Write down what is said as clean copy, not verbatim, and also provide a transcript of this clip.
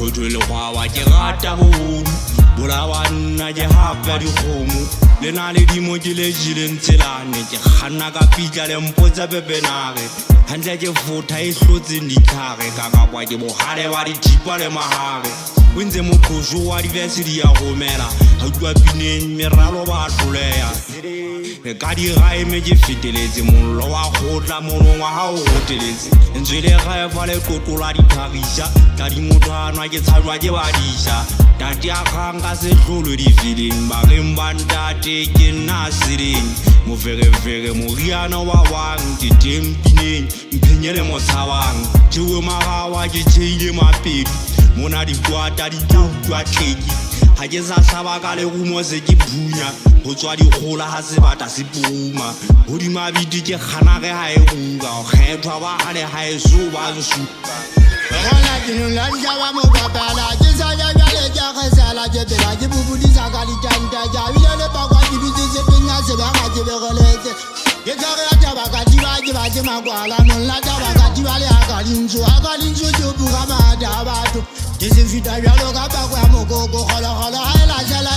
Hothwe lekgwawa ke rata bohodu bolawanna ke hape dikgomo le na le dimo ke le jileng tselane ke kganna ka pitla le mpotsa pepenare hantle ke fotha e hlotseng ditlhare Kakapa ke bohale ba dithipa le mahare o ntse mokgoso wa divese di ya romela ha utlwa pineng meralo ba hloleha ka diraeme ke feteletse mollo wa kgotla monong wa hao hoteletse ntse le gaefa le qoqola ditlhagisa ka dimothanwa ke tshanwa ke badisa tate a kgang ka sehlolo difileng ba reng ba ntate ke nna sereng moferefere moriana wa wang ke teng pineng mphenyele motshabang jewe magawa ke tšheile mapedi Monn'a dikwata di tla utlwa tlheki ha ke sa hlaba ka lerumo se ke phunya ho tswa dikgola ha sebata se puma hodima biti ke kgana ge ha e ruka ho kgethwa ba hale ha e so ba nsuka Gona ke nna Ntjamme mo papala ke sa ja le ja khasala ke bela ke bubudisa ka ditanta ja bile le bakwa ke bitse se penya se ba ga ke begeletse ke tsare ya taba ka diba ke ba ke makwala molla taba ka diba le aka linzo ke buga mada batho ke se fita jalo ka bakwa mokoko kholo ha ela jala